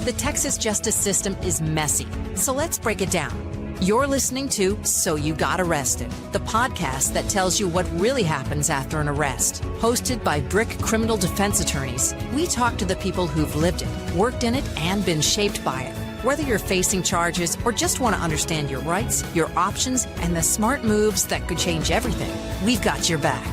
The Texas justice system is messy, so let's break it down. You're listening to So You Got Arrested, the podcast that tells you what really happens after an arrest. Hosted by Brick criminal defense attorneys, we talk to the people who've lived it, worked in it, and been shaped by it. Whether you're facing charges or just want to understand your rights, your options, and the smart moves that could change everything, we've got your back.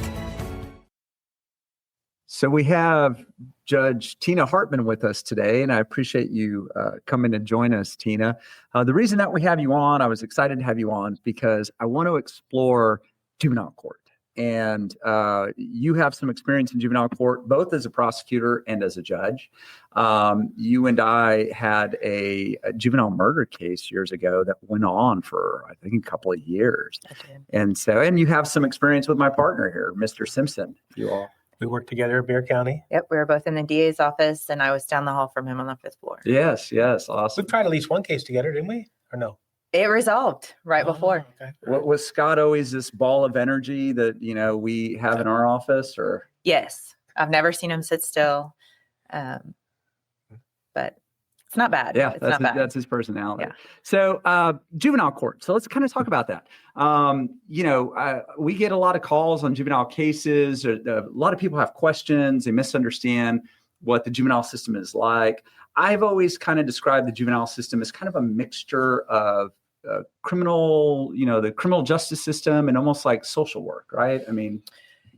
So we have Judge Tina Hartmann with us today, and I appreciate you coming to join us, Tina. The reason that we have you on, I was excited to have you on because I want to explore juvenile court. And you have some experience in juvenile court, both as a prosecutor and as a judge. You and I had a juvenile murder case years ago that went on for, I think, a couple of years. And you have some experience with my partner here, Mr. Simpson. You all. We worked together at Bexar County. Yep, we were both in the DA's office, and I was down the hall from him on the 5th floor. Yes, awesome. We've tried at least one case together, didn't we? Or no? It resolved right before. Okay. Was Scott always this ball of energy that, we have in our office, or? Yes. I've never seen him sit still, but it's not bad. Yeah, that's his personality. Yeah. So juvenile court. So let's kind of talk about that. We get a lot of calls on juvenile cases. A lot of people have questions. They misunderstand what the juvenile system is like. I've always kind of described the juvenile system as kind of a mixture of criminal, the criminal justice system and almost like social work, right? I mean,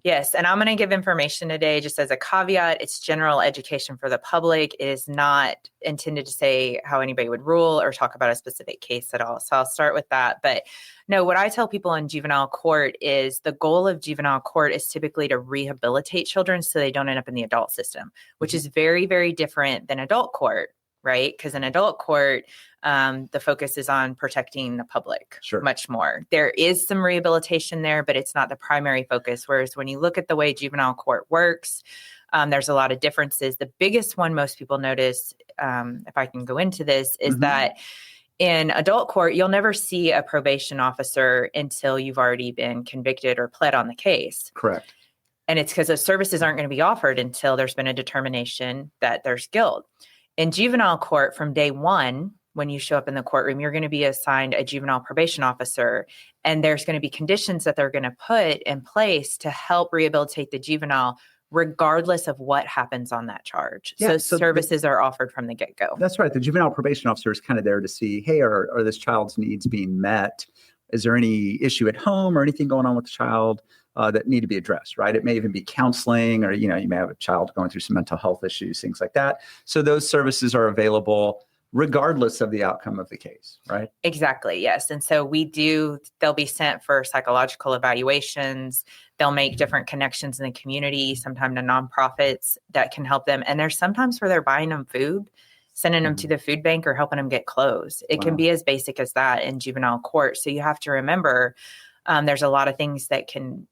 yes. And I'm going to give information today just as a caveat. It's general education for the public. It is not intended to say how anybody would rule or talk about a specific case at all. So I'll start with that. But no, what I tell people in juvenile court is the goal of juvenile court is typically to rehabilitate children so they don't end up in the adult system, which is very, very different than adult court, right? Because in adult court, the focus is on protecting the public much more. There is some rehabilitation there, but it's not the primary focus. Whereas when you look at the way juvenile court works, there's a lot of differences. The biggest one most people notice, if I can go into this, is that in adult court, you'll never see a probation officer until you've already been convicted or pled on the case. Correct. And it's because those services aren't going to be offered until there's been a determination that there's guilt. In juvenile court, from day one, when you show up in the courtroom, you're going to be assigned a juvenile probation officer, and there's going to be conditions that they're going to put in place to help rehabilitate the juvenile, regardless of what happens on that charge. Yeah, so services are offered from the get-go. That's right. The juvenile probation officer is kind of there to see, hey, are this child's needs being met? Is there any issue at home or anything going on with the child that need to be addressed, right? It may even be counseling, or, you may have a child going through some mental health issues, things like that. So those services are available regardless of the outcome of the case, right? Exactly, yes. And so they'll be sent for psychological evaluations. They'll make different connections in the community, sometimes to nonprofits that can help them. And there's sometimes where they're buying them food, sending them to the food bank, or helping them get clothes. It can be as basic as that in juvenile court. So you have to remember there's a lot of things that can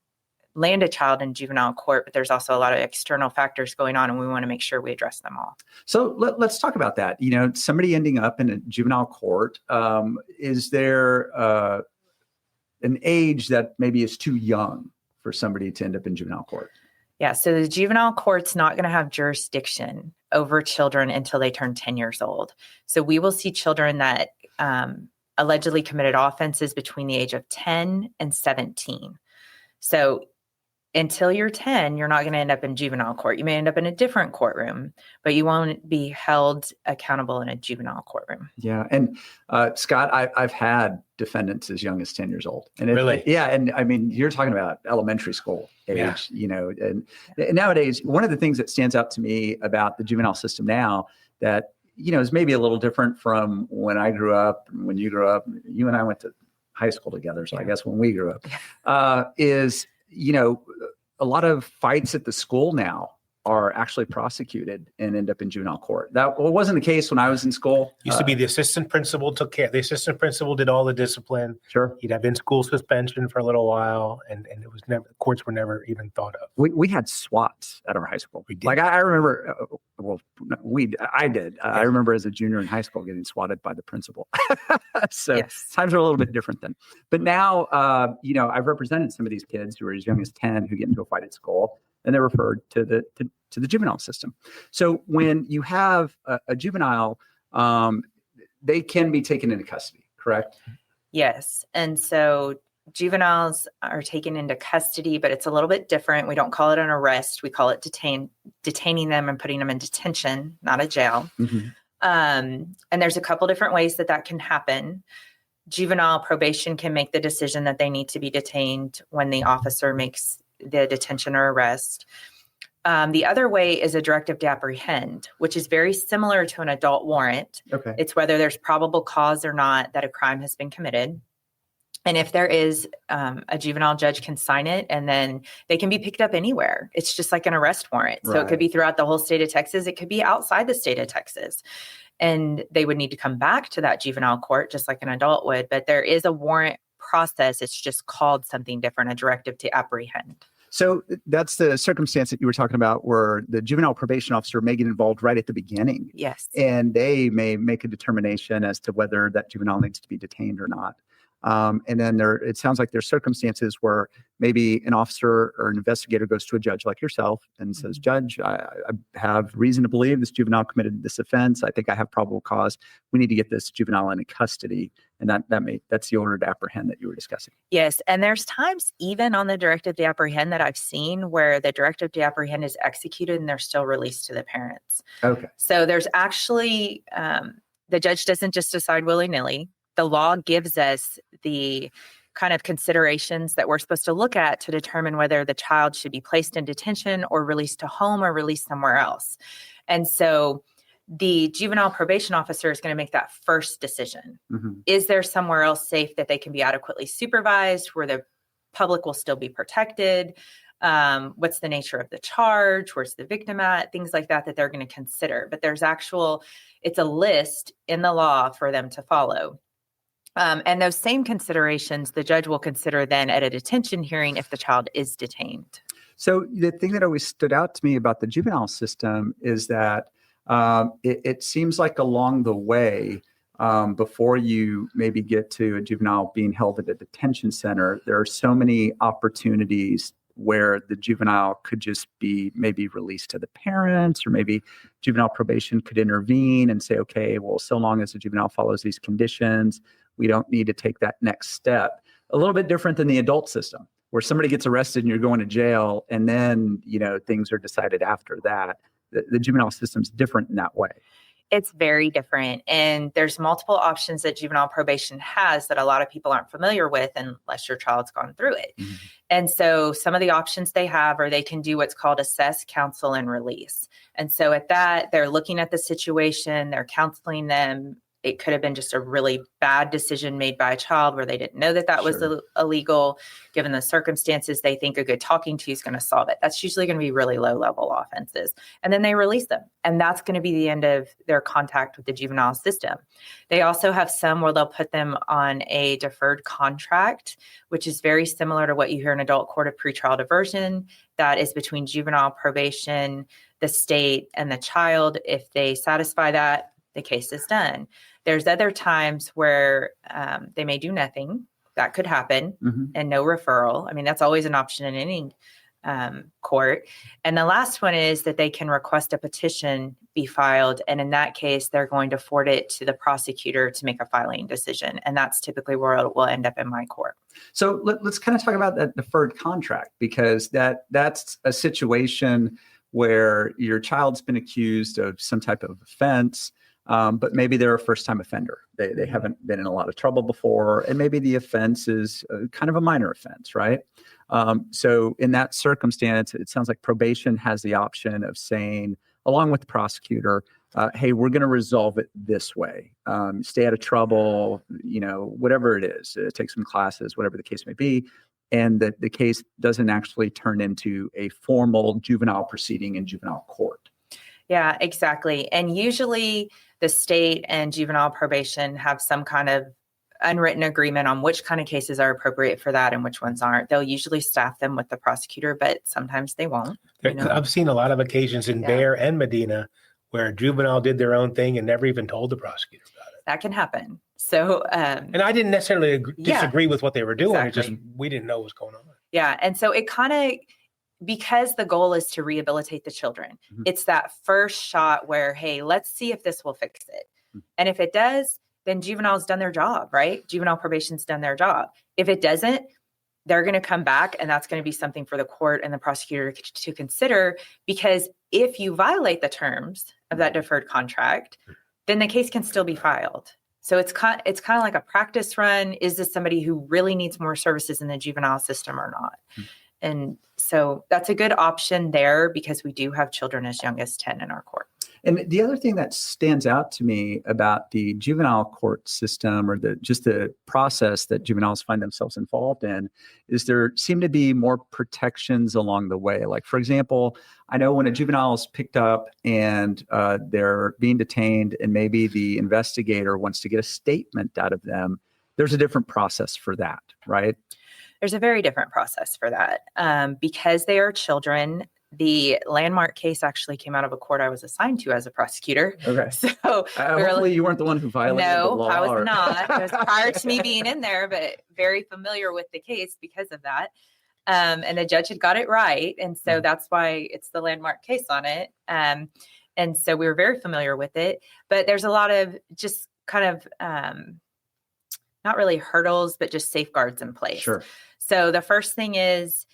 land a child in juvenile court, but there's also a lot of external factors going on, and we want to make sure we address them all. So let's talk about that. Somebody ending up in a juvenile court, is there an age that maybe is too young for somebody to end up in juvenile court? Yeah, so the juvenile court's not going to have jurisdiction over children until they turn 10 years old. So we will see children that allegedly committed offenses between the age of 10 and 17. So until you're 10, you're not going to end up in juvenile court. You may end up in a different courtroom, but you won't be held accountable in a juvenile courtroom. Yeah. And Scott, I've had defendants as young as 10 years old. And really? Yeah. And I mean, you're talking about elementary school age, and nowadays, one of the things that stands out to me about the juvenile system now that, is maybe a little different from when I grew up and when you grew up. You and I went to high school together. So I guess when we grew up, is, a lot of fights at the school now are actually prosecuted and end up in juvenile court. That wasn't the case when I was in school. Used to be the assistant principal took care. The assistant principal did all the discipline. Sure. He'd have in-school suspension for a little while, and it was never, courts were never even thought of. We had SWATs at our high school. We did. Like I remember, I did. I remember as a junior in high school getting swatted by the principal. So times are a little bit different then. But now, I've represented some of these kids who are as young as 10 who get into a fight at school, and they're referred to the juvenile system. So when you have a juvenile they can be taken into custody, correct? Yes. And so juveniles are taken into custody, but it's a little bit different. We don't call it an arrest. We call it detaining them and putting them in detention, not a jail. Mm-hmm. And there's a couple different ways that can happen. Juvenile probation can make the decision that they need to be detained when the officer makes the detention or arrest. The other way is a directive to apprehend, which is very similar to an adult warrant. Okay. It's whether there's probable cause or not that a crime has been committed. And if there is, a juvenile judge can sign it, and then they can be picked up anywhere. It's just like an arrest warrant. So it could be throughout the whole state of Texas. It could be outside the state of Texas. And they would need to come back to that juvenile court just like an adult would. But there is a warrant process. It's just called something different, a directive to apprehend. So that's the circumstance that you were talking about where the juvenile probation officer may get involved right at the beginning. Yes. And they may make a determination as to whether that juvenile needs to be detained or not. And then it sounds like there's circumstances where maybe an officer or an investigator goes to a judge like yourself and says, Judge, I have reason to believe this juvenile committed this offense. I think I have probable cause. We need to get this juvenile into custody. And that's the order to apprehend that you were discussing. Yes. And there's times even on the directive to apprehend that I've seen where the directive to apprehend is executed and they're still released to the parents. Okay. So there's actually, the judge doesn't just decide willy-nilly. The law gives us the kind of considerations that we're supposed to look at to determine whether the child should be placed in detention or released to home or released somewhere else. And so the juvenile probation officer is going to make that first decision. Mm-hmm. Is there somewhere else safe that they can be adequately supervised, where the public will still be protected? What's the nature of the charge? Where's the victim at? Things like that they're going to consider. But it's a list in the law for them to follow. And those same considerations, the judge will consider then at a detention hearing if the child is detained. So the thing that always stood out to me about the juvenile system is that it seems like along the way, before you maybe get to a juvenile being held at a detention center, there are so many opportunities where the juvenile could just be maybe released to the parents, or maybe juvenile probation could intervene and say, okay, well, so long as the juvenile follows these conditions, we don't need to take that next step. A little bit different than the adult system, where somebody gets arrested and you're going to jail, and then, things are decided after that. The juvenile system's different in that way. It's very different. And there's multiple options that juvenile probation has that a lot of people aren't familiar with unless your child's gone through it. Mm-hmm. And so some of the options they have are they can do what's called assess, counsel, and release. And so at that, they're looking at the situation, they're counseling them. It could have been just a really bad decision made by a child where they didn't know that was illegal. Given the circumstances, they think a good talking to is going to solve it. That's usually going to be really low-level offenses. And then they release them. And that's going to be the end of their contact with the juvenile system. They also have some where they'll put them on a deferred contract, which is very similar to what you hear in adult court of pretrial diversion. That is between juvenile probation, the state, and the child. If they satisfy that, the case is done. There's other times where they may do nothing. That could happen, mm-hmm. and no referral. I mean, that's always an option in any court. And the last one is that they can request a petition be filed. And in that case, they're going to forward it to the prosecutor to make a filing decision. And that's typically where it will end up in my court. So let's kind of talk about that deferred contract, because that's a situation where your child's been accused of some type of offense. But maybe they're a first-time offender. They haven't been in a lot of trouble before, and maybe the offense is kind of a minor offense, right? So in that circumstance, it sounds like probation has the option of saying, along with the prosecutor, hey, we're going to resolve it this way. Stay out of trouble, whatever it is. Take some classes, whatever the case may be. And that the case doesn't actually turn into a formal juvenile proceeding in juvenile court. Yeah, exactly. And usually the state and juvenile probation have some kind of unwritten agreement on which kind of cases are appropriate for that and which ones aren't. They'll usually staff them with the prosecutor, but sometimes they won't. I've seen a lot of occasions in Bexar and Medina where a juvenile did their own thing and never even told the prosecutor about it. That can happen. So, and I didn't necessarily disagree with what they were doing. Exactly. It's just we didn't know what was going on. Yeah. And so it kind of, because the goal is to rehabilitate the children, mm-hmm. it's that first shot where, hey, let's see if this will fix it. And if it does, then juvenile's done their job, right? Juvenile probation's done their job. If it doesn't, they're going to come back, and that's going to be something for the court and the prosecutor to consider, because if you violate the terms of that deferred contract, then the case can still be filed. So it's kind of like a practice run. Is this somebody who really needs more services in the juvenile system or not? And so that's a good option there, because we do have children as young as 10 in our court. And the other thing that stands out to me about the juvenile court system, or just the process that juveniles find themselves involved in, is there seem to be more protections along the way. Like, for example, I know when a juvenile is picked up and they're being detained, and maybe the investigator wants to get a statement out of them, there's a different process for that, right? There's a very different process for that. Because they are children. The landmark case actually came out of a court I was assigned to as a prosecutor. Okay. So hopefully you weren't the one who violated the law. No, I was not. It was prior to me being in there, but very familiar with the case because of that. And the judge had got it right. And so that's why it's the landmark case on it. And so we were very familiar with it. But there's a lot of just kind of not really hurdles, but just safeguards in place. Sure. So the first thing is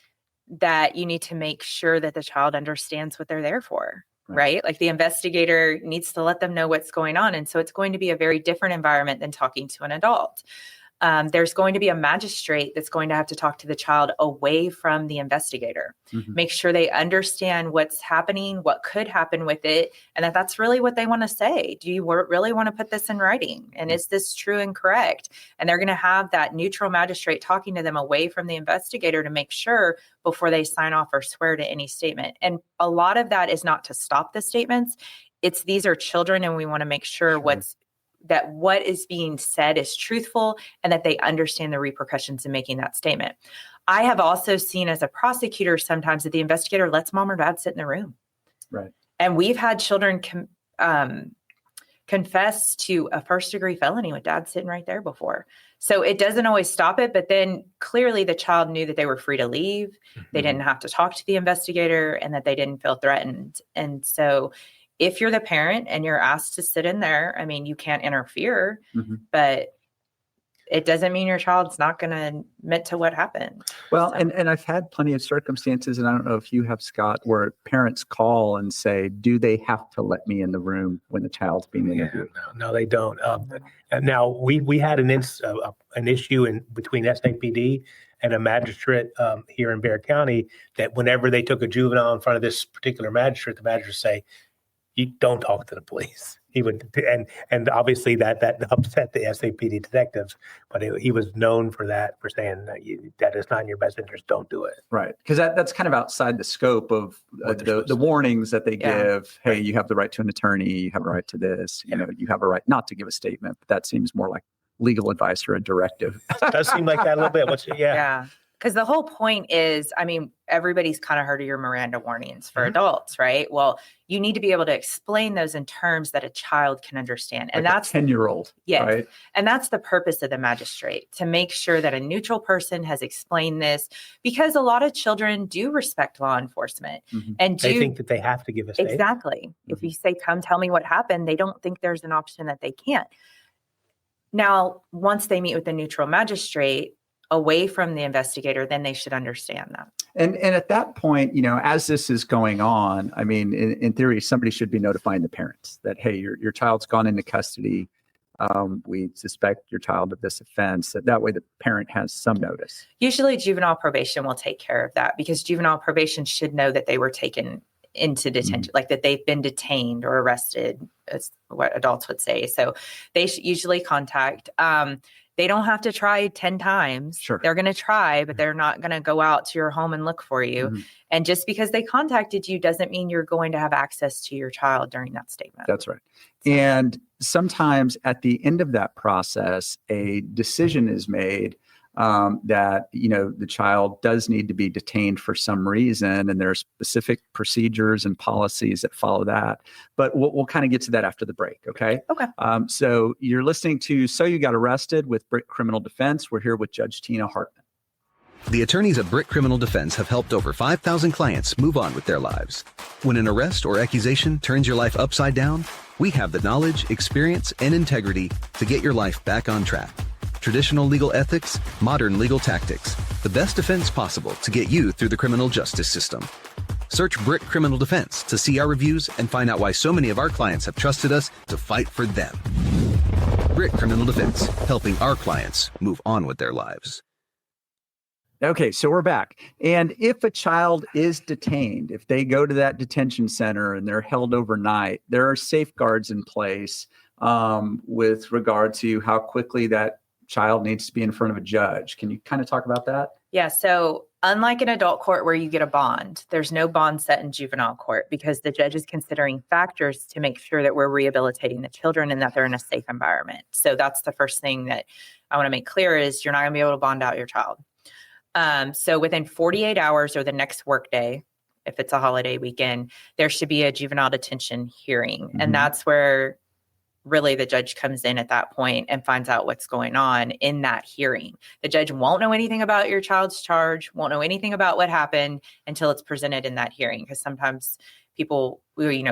that you need to make sure that the child understands what they're there for, right? Like the investigator needs to let them know what's going on. And so it's going to be a very different environment than talking to an adult. There's going to be a magistrate that's going to have to talk to the child away from the investigator. Make sure they understand what's happening, what could happen with it, and that that's really what they want to say. Do you really want to put this in writing? And is this true and correct? And they're going to have that neutral magistrate talking to them away from the investigator to make sure before they sign off or swear to any statement. And a lot of that is not to stop the statements. It's these are children, and we want to make sure what is being said is truthful, and that they understand the repercussions in making that statement. I have also seen as a prosecutor sometimes that the investigator lets mom or dad sit in the room. Right. And we've had children confess to a first-degree felony with dad sitting right there before. So it doesn't always stop it, but then clearly the child knew that they were free to leave. They didn't have to talk to the investigator, and that they didn't feel threatened. And so if you're the parent and you're asked to sit in there, I mean, you can't interfere, but it doesn't mean your child's not going to admit to what happened. Well, and I've had plenty of circumstances, and I don't know if you have, Scott, where parents call and say, do they have to let me in the room when the child's being interviewed? No, they don't. Now, we had an issue between SAPD and a magistrate here in Bexar County, that whenever they took a juvenile in front of this particular magistrate, the magistrate say, you don't talk to the police. He would, and obviously that upset the SAPD detectives, but he was known for saying that is not in your best interest. Don't do it. Right, because that's kind of outside the scope of the warnings that they give. Hey, you have the right to an attorney. You have a right to this. You know, you have a right not to give a statement. But that seems more like legal advice or a directive. It does seem like that a little bit. Yeah. Because the whole point is, I mean, everybody's kind of heard of your Miranda warnings for adults, right? Well, you need to be able to explain those in terms that a child can understand. And like that's a 10-year-old. Yes. Right? And that's the purpose of the magistrate, to make sure that a neutral person has explained this, because a lot of children do respect law enforcement and they think that they have to give a statement. Exactly. If you say, come tell me what happened, they don't think there's an option that they can't. Now, once they meet with the neutral magistrate away from the investigator, then they should understand that. And at that point, you know, as this is going on, I mean, in theory, somebody should be notifying the parents that, hey, your child's gone into custody. We suspect your child of this offense. That way the parent has some notice. Usually juvenile probation will take care of that, because juvenile probation should know that they were taken into detention, like that they've been detained or arrested, is what adults would say. So they should usually contact. They don't have to try 10 times. Sure. They're going to try, but they're not going to go out to your home and look for you. And just because they contacted you doesn't mean you're going to have access to your child during that statement. That's right. And sometimes at the end of that process, a decision is made that, you know, the child does need to be detained for some reason, and there are specific procedures and policies that follow that. But we'll kind of get to that after the break, okay? Okay. So you're listening to So You Got Arrested with Brick Criminal Defense. We're here with Judge Tina Hartmann. The attorneys at Brick Criminal Defense have helped over 5,000 clients move on with their lives. When an arrest or accusation turns your life upside down, we have the knowledge, experience, and integrity to get your life back on track. Traditional legal ethics, modern legal tactics, the best defense possible to get you through the criminal justice system. Search Brick Criminal Defense to see our reviews and find out why so many of our clients have trusted us to fight for them. Brick Criminal Defense, helping our clients move on with their lives. Okay, so we're back. And if a child is detained, if they go to that detention center and they're held overnight, there are safeguards in place with regard to how quickly that child needs to be in front of a judge. Can you kind of talk about that? Yeah. So unlike an adult court where you get a bond, there's no bond set in juvenile court because the judge is considering factors to make sure that we're rehabilitating the children and that they're in a safe environment. So that's the first thing that I want to make clear is you're not going to be able to bond out your child. So within 48 hours or the next workday, if it's a holiday weekend, there should be a juvenile detention hearing. Mm-hmm. And that's where really the judge comes in at that point and finds out what's going on in that hearing. The judge won't know anything about your child's charge, won't know anything about what happened until it's presented in that hearing. Because sometimes people,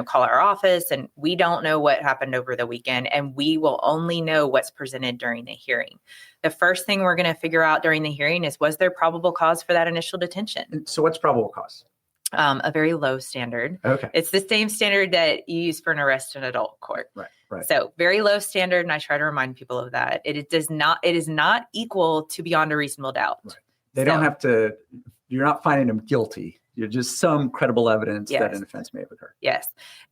call our office and we don't know what happened over the weekend and we will only know what's presented during the hearing. The first thing we're going to figure out during the hearing is, was there probable cause for that initial detention? So what's probable cause? A very low standard. Okay. It's the same standard that you use for an arrest in adult court. Right. So very low standard. And I try to remind people of that. It is not equal to beyond a reasonable doubt. Right. They don't have to, you're not finding them guilty. You're just some credible evidence that an offense may have occurred. Yes.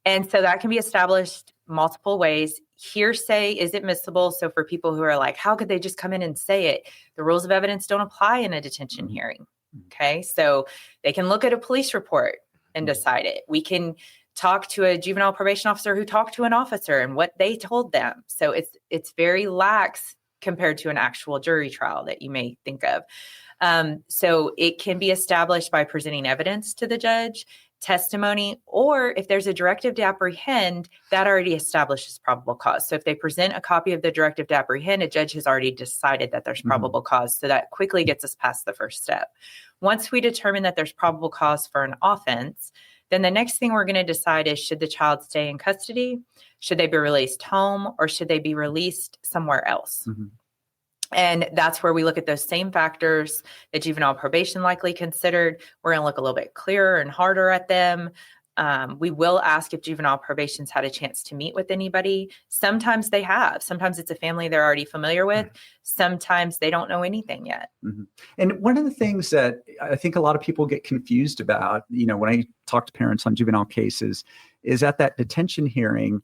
And so that can be established multiple ways. Hearsay is admissible. So for people who are like, how could they just come in and say it? The rules of evidence don't apply in a detention hearing. Okay. So they can look at a police report and decide it. We can talk to a juvenile probation officer who talked to an officer and what they told them. So it's very lax compared to an actual jury trial that you may think of. So it can be established by presenting evidence to the judge, testimony, or if there's a directive to apprehend, that already establishes probable cause. So if they present a copy of the directive to apprehend, a judge has already decided that there's probable cause. So that quickly gets us past the first step. Once we determine that there's probable cause for an offense, then the next thing we're going to decide is, should the child stay in custody? Should they be released home, or should they be released somewhere else? Mm-hmm. And that's where we look at those same factors that juvenile probation likely considered. We're going to look a little bit clearer and harder at them. We will ask if juvenile probation's had a chance to meet with anybody. Sometimes they have. Sometimes it's a family they're already familiar with. Sometimes they don't know anything yet. Mm-hmm. And one of the things that I think a lot of people get confused about, when I talk to parents on juvenile cases, is at that detention hearing,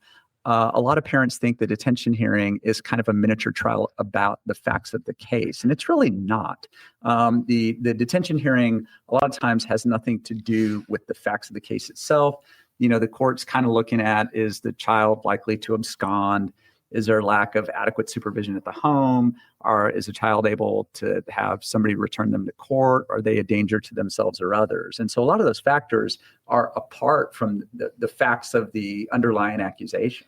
a lot of parents think the detention hearing is kind of a miniature trial about the facts of the case, and it's really not. The detention hearing a lot of times has nothing to do with the facts of the case itself. The court's kind of looking at, is the child likely to abscond? Is there lack of adequate supervision at the home? Or is a child able to have somebody return them to court? Are they a danger to themselves or others? And so a lot of those factors are apart from the facts of the underlying accusation.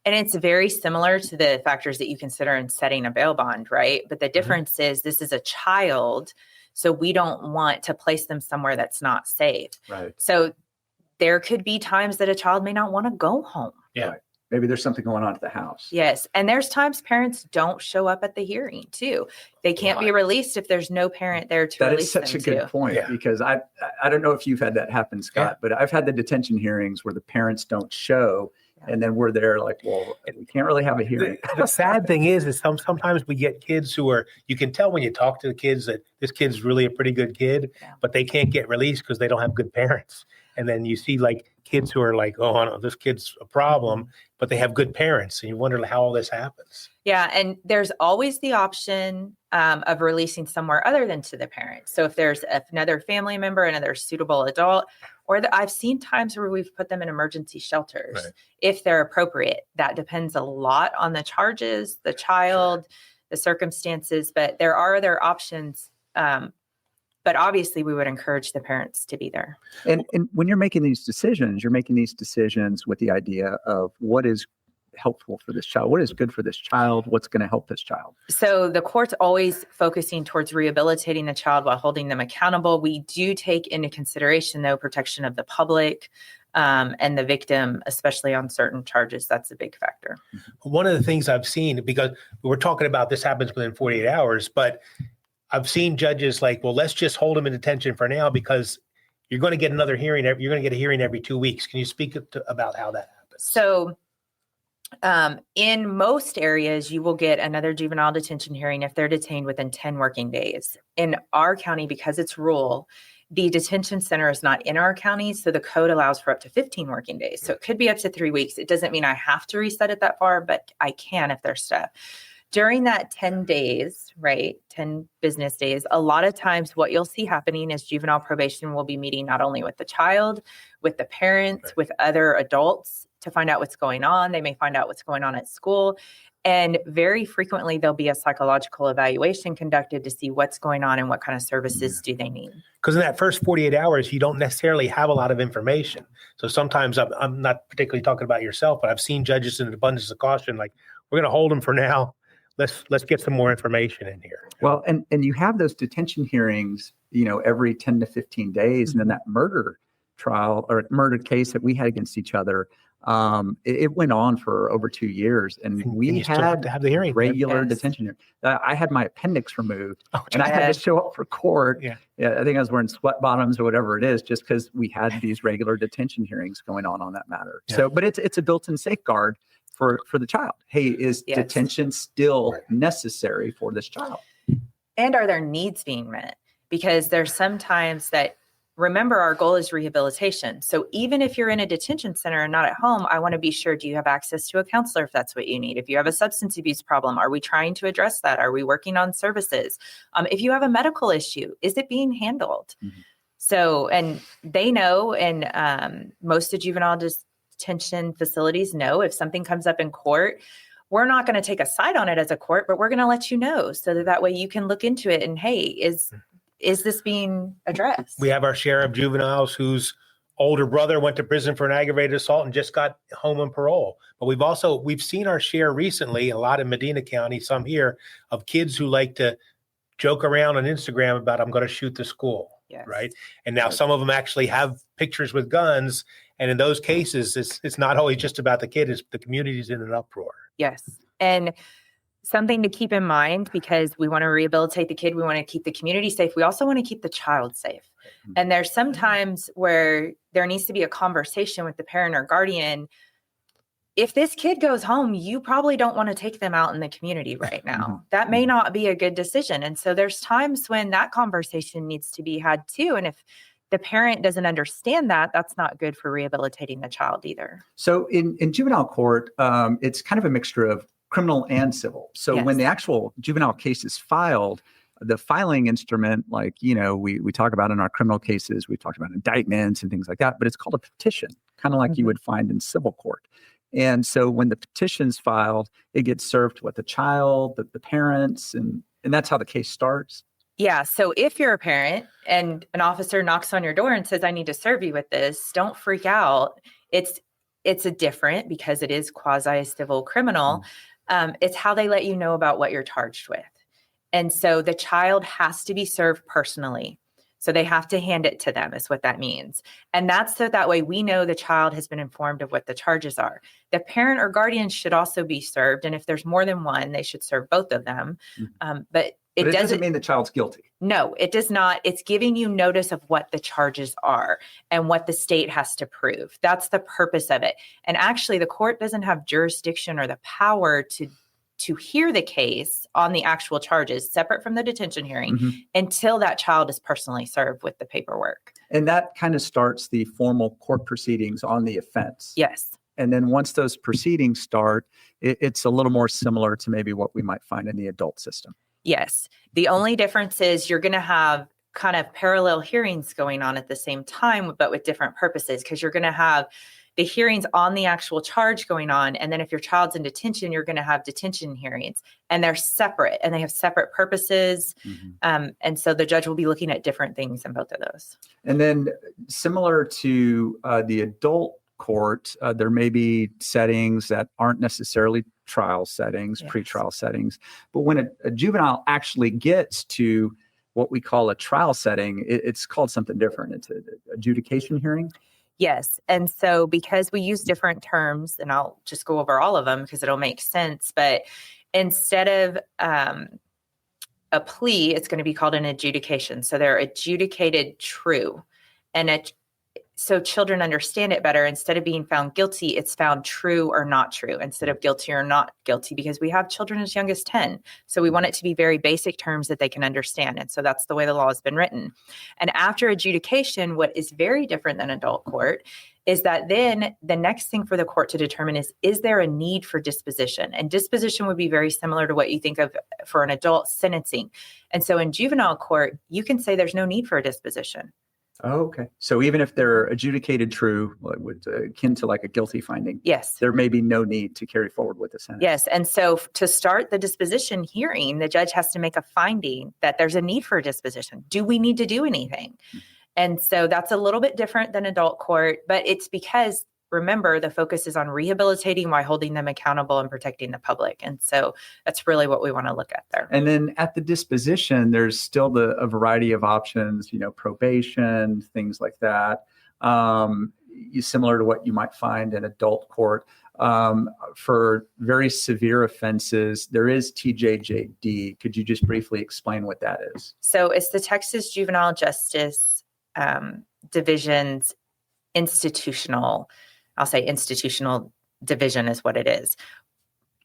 And it's very similar to the factors that you consider in setting a bail bond, right? But the difference is this is a child, so we don't want to place them somewhere that's not safe. Right. So there could be times that a child may not want to go home. Yeah. Right. Maybe there's something going on at the house. Yes. And there's times parents don't show up at the hearing too. They can't be released if there's no parent there to release them. That is such a good point, because I don't know if you've had that happen, Scott, but I've had the detention hearings where the parents don't show. And then we're there like, well, we can't really have a hearing. The sad thing is sometimes we get kids who are, you can tell when you talk to the kids that this kid's really a pretty good kid, but they can't get released because they don't have good parents. And then you see like kids who are like, oh, no, this kid's a problem, but they have good parents. And you wonder how all this happens. Yeah. And there's always the option of releasing somewhere other than to the parents. So if there's another family member, another suitable adult, or I've seen times where we've put them in emergency shelters if they're appropriate. That depends a lot on the charges, the child, the circumstances, but there are other options. But obviously we would encourage the parents to be there. And when you're making these decisions with the idea of what is helpful for this child? What is good for this child? What's going to help this child? So the court's always focusing towards rehabilitating the child while holding them accountable. We do take into consideration, though, protection of the public and the victim, especially on certain charges. That's a big factor. One of the things I've seen, because we're talking about this happens within 48 hours, but I've seen judges like, well, let's just hold them in detention for now because you're going to get another hearing. You're going to get a hearing every 2 weeks. Can you speak about how that happens? So in most areas, you will get another juvenile detention hearing if they're detained within 10 working days. In our county, because it's rural, the detention center is not in our county, so the code allows for up to 15 working days. So it could be up to 3 weeks. It doesn't mean I have to reset it that far, but I can if there's stuff. During that 10 days, right, 10 business days, a lot of times what you'll see happening is juvenile probation will be meeting not only with the child, with the parents, with other adults to find out what's going on. They may find out what's going on at school. And very frequently, there'll be a psychological evaluation conducted to see what's going on and what kind of services do they need. Because in that first 48 hours, you don't necessarily have a lot of information. So sometimes I'm not particularly talking about yourself, but I've seen judges in an abundance of caution, like, we're going to hold them for now. Let's get some more information in here. Well, and you have those detention hearings, every 10 to 15 days. And then that murder trial or murder case that we had against each other, it went on for over 2 years. And we had to have the hearing. regular detention hearing. I had my appendix removed and I had to show up for court. Yeah, I think I was wearing sweat bottoms or whatever it is, just because we had these regular detention hearings going on that matter. Yeah. So, but it's a built-in safeguard for the child. Hey, is detention still necessary for this child? And are their needs being met? Because there's sometimes that, remember, our goal is rehabilitation. So even if you're in a detention center and not at home, I want to be sure, do you have access to a counselor if that's what you need? If you have a substance abuse problem, are we trying to address that? Are we working on services? If you have a medical issue, is it being handled? Mm-hmm. So, and they know, and most of juvenile detention facilities know, if something comes up in court, we're not going to take a side on it as a court, but we're going to let you know so that way you can look into it and, hey, is this being addressed? We have our share of juveniles whose older brother went to prison for an aggravated assault and just got home on parole. But we've seen our share recently, a lot in Medina County, some here, of kids who like to joke around on Instagram about, I'm going to shoot the school. Yes. Right. And now some of them actually have pictures with guns. And in those cases, it's not always just about the kid, it's the community's in an uproar. Yes. And something to keep in mind, because we want to rehabilitate the kid, we want to keep the community safe, we also want to keep the child safe. Mm-hmm. And there's sometimes where there needs to be a conversation with the parent or guardian. If this kid goes home, you probably don't want to take them out in the community right now. That may not be a good decision. And so there's times when that conversation needs to be had too. And if the parent doesn't understand that, that's not good for rehabilitating the child either. So in juvenile court, it's kind of a mixture of criminal and civil. So when the actual juvenile case is filed, the filing instrument, like, we talk about in our criminal cases, we talked about indictments and things like that, but it's called a petition, kind of like you would find in civil court. And so when the petition's filed, it gets served with the child, the parents, and that's how the case starts. Yeah. So if you're a parent and an officer knocks on your door and says, I need to serve you with this, don't freak out. It's a different, because it is quasi-civil criminal. It's how they let you know about what you're charged with. And so the child has to be served personally. So they have to hand it to them, is what that means. And that's so that way we know the child has been informed of what the charges are. The parent or guardian should also be served. And if there's more than one, they should serve both of them. But it doesn't mean the child's guilty. No, it does not. It's giving you notice of what the charges are and what the state has to prove. That's the purpose of it. And actually, the court doesn't have jurisdiction or the power to hear the case on the actual charges, separate from the detention hearing, until that child is personally served with the paperwork. And that kind of starts the formal court proceedings on the offense. Yes. And then once those proceedings start, it's a little more similar to maybe what we might find in the adult system. Yes. The only difference is you're going to have kind of parallel hearings going on at the same time, but with different purposes, because you're going to have the hearings on the actual charge going on. And then if your child's in detention, you're going to have detention hearings, and they're separate and they have separate purposes. And so the judge will be looking at different things in both of those. And then similar to the adult court, there may be settings that aren't necessarily trial settings, Yes. pretrial settings. But when a juvenile actually gets to what we call a trial setting, it's called something different. It's an adjudication hearing. Yes. And so because we use different terms, and I'll just go over all of them because it'll make sense, but instead of a plea, it's going to be called an adjudication. So they're adjudicated true. And so children understand it better. Instead of being found guilty, it's found true or not true instead of guilty or not guilty, because we have children as young as 10. So we want it to be very basic terms that they can understand. And so that's the way the law has been written. And after adjudication, what is very different than adult court is that then the next thing for the court to determine is there a need for disposition? And disposition would be very similar to what you think of for an adult sentencing. And so in juvenile court, you can say there's no need for a disposition. Oh, okay. So even if they're adjudicated true, akin to like a guilty finding, Yes. there may be no need to carry forward with the sentence. Yes. And so to start the disposition hearing, the judge has to make a finding that there's a need for a disposition. Do we need to do anything? Mm-hmm. And so that's a little bit different than adult court, but it's because, remember, the focus is on rehabilitating while holding them accountable and protecting the public. And so that's really what we want to look at there. And then at the disposition, there's still a variety of options, probation, things like that. Similar to what you might find in adult court. For very severe offenses, there is TJJD. Could you just briefly explain what that is? So it's the Texas Juvenile Justice Division's institutional division is what it is.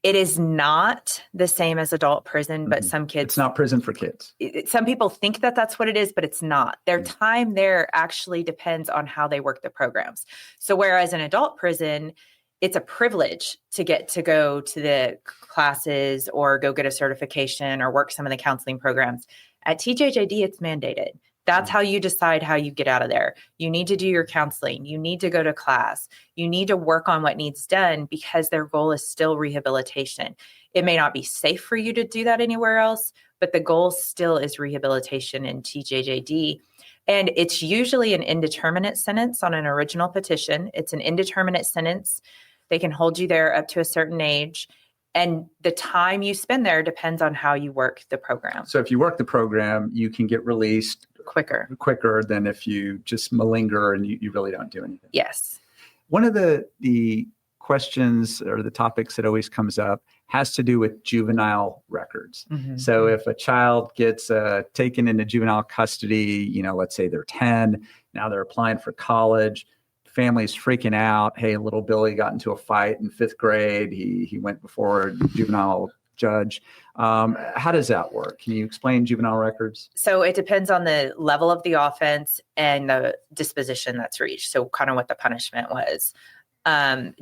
It is not the same as adult prison, but some kids... It's not prison for kids. Some people think that that's what it is, but it's not. Their time there actually depends on how they work the programs. So whereas in adult prison, it's a privilege to get to go to the classes or go get a certification or work some of the counseling programs. At TJJD, it's mandated. That's how you decide how you get out of there. You need to do your counseling. You need to go to class. You need to work on what needs done because their goal is still rehabilitation. It may not be safe for you to do that anywhere else, but the goal still is rehabilitation in TJJD. And it's usually an indeterminate sentence on an original petition. It's an indeterminate sentence. They can hold you there up to a certain age. And the time you spend there depends on how you work the program. So if you work the program, you can get released quicker than if you just malinger and you really don't do anything. Yes. One of the questions or the topics that always comes up has to do with juvenile records. Mm-hmm. So if a child gets taken into juvenile custody, let's say they're 10, now they're applying for college, family's freaking out. Hey, little Billy got into a fight in 5th grade. He went before a juvenile judge. How does that work? Can you explain juvenile records? So it depends on the level of the offense and the disposition that's reached. So kind of what the punishment was.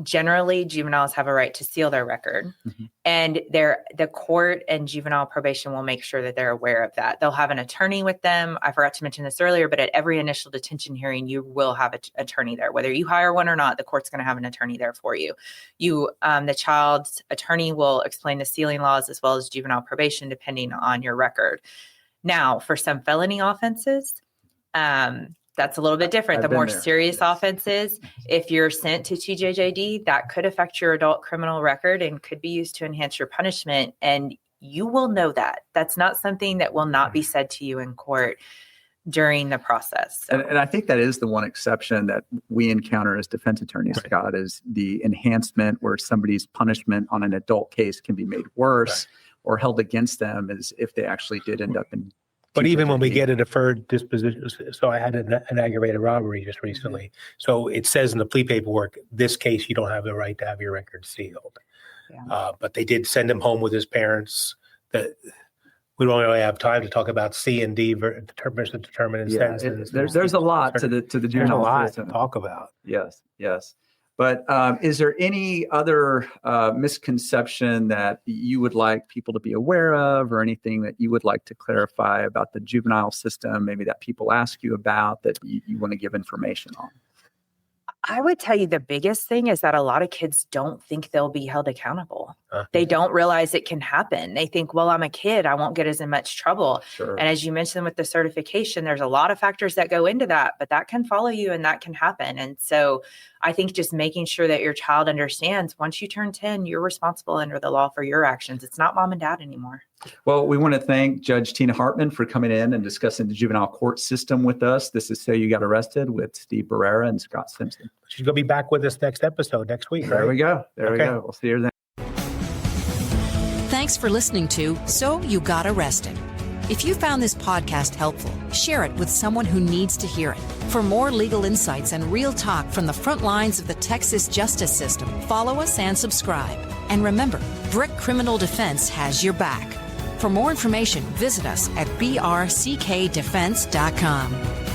Generally, juveniles have a right to seal their record, mm-hmm. and the court and juvenile probation will make sure that they're aware of that. They'll have an attorney with them. I forgot to mention this earlier, but at every initial detention hearing, you will have an attorney there. Whether you hire one or not, the court's going to have an attorney there for you. The child's attorney will explain the sealing laws as well as juvenile probation, depending on your record. Now, for some felony offenses, that's a little bit different. The more serious offenses, if you're sent to TJJD, that could affect your adult criminal record and could be used to enhance your punishment. And you will know that. That's not something that will not be said to you in court during the process. So. And I think that is the one exception that we encounter as defense attorneys, right. Scott, is the enhancement where somebody's punishment on an adult case can be made worse right. or held against them as if they actually did end up in. But even when we get a deferred disposition, so I had an aggravated robbery just recently. So it says in the plea paperwork, this case, you don't have the right to have your record sealed. Yeah. But they did send him home with his parents. That we don't really have time to talk about C and D determinant sentences. There's a lot to the juvenile. There's a lot to talk about. Yes. But is there any other misconception that you would like people to be aware of, or anything that you would like to clarify about the juvenile system, maybe that people ask you about that you want to give information on? I would tell you the biggest thing is that a lot of kids don't think they'll be held accountable. They don't realize it can happen. They think, well, I'm a kid, I won't get as in much trouble. Sure. And as you mentioned with the certification, there's a lot of factors that go into that, but that can follow you and that can happen. And so I think just making sure that your child understands once you turn 10, you're responsible under the law for your actions. It's not mom and dad anymore. Well, we want to thank Judge Tina Hartmann for coming in and discussing the juvenile court system with us. This is So You Got Arrested with Steve Barrera and Scott Simpson. She's going to be back with us next episode next week. There right? we go. There we Okay. go. We'll see you then. Thanks for listening to So You Got Arrested. If you found this podcast helpful, share it with someone who needs to hear it. For more legal insights and real talk from the front lines of the Texas justice system, follow us and subscribe. And remember, Brick Criminal Defense has your back. For more information, visit us at brckdefense.com.